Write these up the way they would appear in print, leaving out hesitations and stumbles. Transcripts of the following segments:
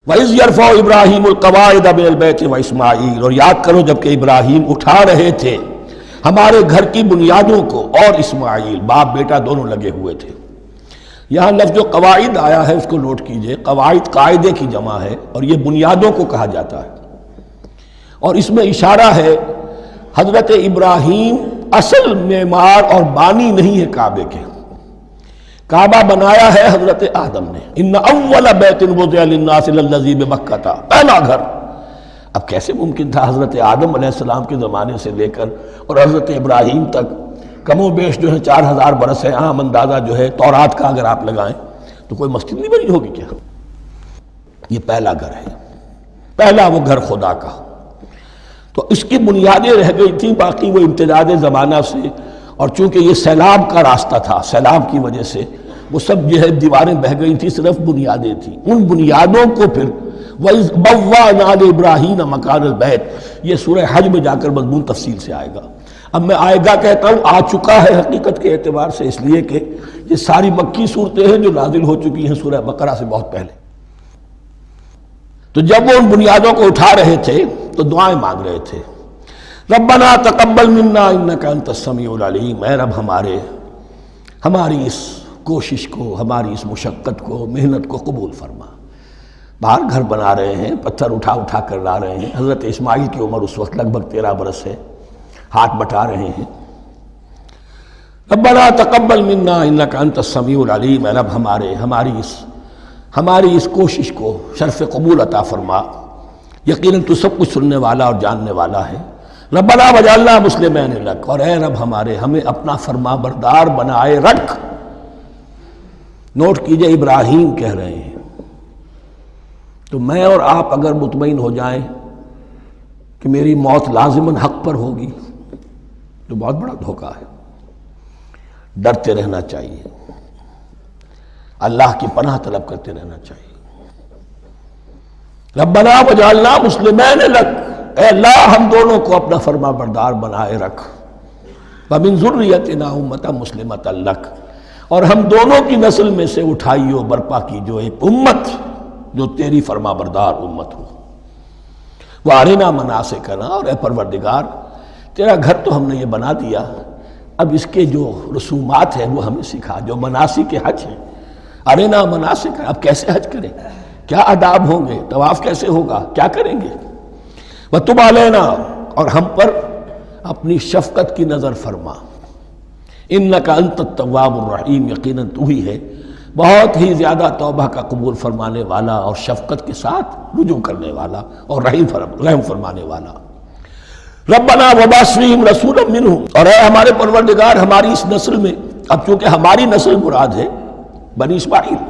وَإِذْ يَرْفَعُ إِبْرَاهِيمُ الْقَوَاعِدَ مِنَ الْبَيْتِ وَإِسْمَاعِيلُ، اور یاد کرو جب کہ ابراہیم اٹھا رہے تھے ہمارے گھر کی بنیادوں کو، اور اسماعیل باپ بیٹا دونوں لگے ہوئے تھے۔ یہاں لفظ جو قواعد آیا ہے اس کو نوٹ کیجئے، قواعد قاعدے کی جمع ہے اور یہ بنیادوں کو کہا جاتا ہے، اور اس میں اشارہ ہے حضرت ابراہیم اصل معمار اور بانی نہیں ہے کعبے کے، کعبہ بنایا ہے حضرت آدم نے۔ ان اول بیت وضع للناس للذی بمکہ، پہلا گھر۔ اب کیسے ممکن تھا حضرت آدم علیہ السلام کے زمانے سے لے کر اور حضرت ابراہیم تک کم و بیش جو ہے 4000 برس ہے، عام اندازہ جو ہے تورات کا اگر آپ لگائیں تو کوئی مسجد نہیں بنی ہوگی کیا؟ یہ پہلا گھر ہے، پہلا وہ گھر خدا کا۔ تو اس کی بنیادیں رہ گئی تھیں، باقی وہ امتداد زمانہ سے، اور چونکہ یہ سیلاب کا راستہ تھا، سیلاب کی وجہ سے وہ سب جو ہے دیواریں بہہ گئی تھیں، صرف بنیادیں تھیں۔ ان بنیادوں کو پھر وَإِذْ بَوَّأْنَا لِإِبْرَاهِيمَ مَكَانَ الْبَيْتِ، یہ سورہ حج میں جا کر مضمون تفصیل سے آئے گا۔ اب میں آئے گا کہتا ہوں، آ چکا ہے حقیقت کے اعتبار سے، اس لیے کہ یہ ساری مکی صورتیں ہیں جو نازل ہو چکی ہیں سورہ بقرہ سے بہت پہلے۔ تو جب وہ ان بنیادوں کو اٹھا رہے تھے تو دعائیں مانگ رہے تھے، ربنا تقبل منا انک انت السمیع العلیم، اے رب ہماری اس کوشش کو، ہماری اس مشقت کو، محنت کو قبول فرما۔ باہر گھر بنا رہے ہیں، پتھر اٹھا کر لا رہے ہیں۔ حضرت اسماعیل کی عمر اس وقت لگ بھگ 13 برس ہے، ہاتھ بٹا رہے ہیں۔ ربنا تقبل منا انک انت السمیع العلیم، اے رب ہماری اس کوشش کو شرف قبول عطا فرما، یقیناً تو سب کچھ سننے والا اور جاننے والا ہے۔ ربنا وجعلنا مسلمین لک، اور اے رب ہمیں اپنا فرما بردار بنائے رکھ۔ نوٹ کیجئے ابراہیم کہہ رہے ہیں، تو میں اور آپ اگر مطمئن ہو جائیں کہ میری موت لازماً حق پر ہوگی تو بہت بڑا دھوکہ ہے۔ ڈرتے رہنا چاہیے، اللہ کی پناہ طلب کرتے رہنا چاہیے۔ ربنا وجعلنا مسلمین لک، اے اللہ ہم دونوں کو اپنا فرما بردار بنائے رکھ، ومن ذریتنا امۃ مسلمۃ لک، اور ہم دونوں کی نسل میں سے اٹھائیو برپا کی جو ایک امت جو تیری فرما بردار امت ہو۔ وارنا مناسکنا، اور اے پروردگار تیرا گھر تو ہم نے یہ بنا دیا، اب اس کے جو رسومات ہیں وہ ہمیں سکھا، جو مناسک حج ہیں۔ ارنا مناسک، اب کیسے حج کریں، کیا آداب ہوں گے، طواف کیسے ہوگا، کیا کریں گے۔ وتب علینا، اور ہم پر اپنی شفقت کی نظر فرما، انک انت التواب الرحیم، یقیناً تو ہی ہے بہت ہی زیادہ توبہ کا قبول فرمانے والا اور شفقت کے ساتھ رجوع کرنے والا اور رحم فرمانے والا۔ ربنا وبعث فیہم رسولا منہم، اور اے ہمارے پروردگار ہماری اس نسل میں، اب چونکہ ہماری نسل مراد ہے بنی اسماعیل،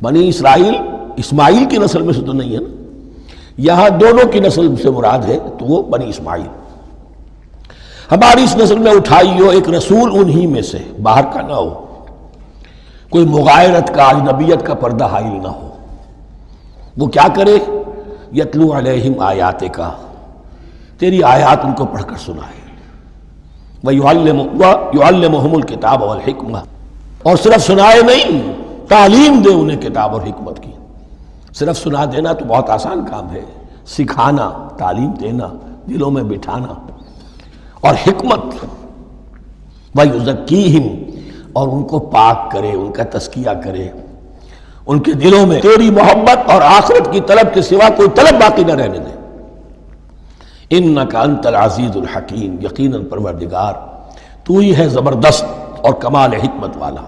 بنی اسرائیل اسماعیل کی نسل میں سے تو نہیں ہے نا، یہاں دونوں کی نسل سے مراد ہے تو وہ بنی اسماعیل۔ ہماری اس نسل میں اٹھائی ہو ایک رسول انہی میں سے، باہر کا نہ ہو، کوئی مغایرت کا، اجنبیت کا پردہ حائل نہ ہو۔ وہ کیا کرے، یتلو علیہم آیاتک، تیری آیات ان کو پڑھ کر سنائے، وَيُعَلِّمُهُمُ الْكِتَابَ وَالْحِکْمَةَ، اور صرف سنائے نہیں، تعلیم دے انہیں کتاب اور حکمت کی۔ صرف سنا دینا تو بہت آسان کام ہے، سکھانا، تعلیم دینا، دلوں میں بٹھانا، اور حکمت، وَيُزَكِّيهِمْ، اور ان کو پاک کرے، ان کا تزکیہ کرے، ان کے دلوں میں تیری محبت اور آخرت کی طلب کے سوا کوئی طلب باقی نہ رہنے دے۔ انک انت العزیز الحکیم، یقیناً پروردگار تو ہی ہے زبردست اور کمال حکمت والا۔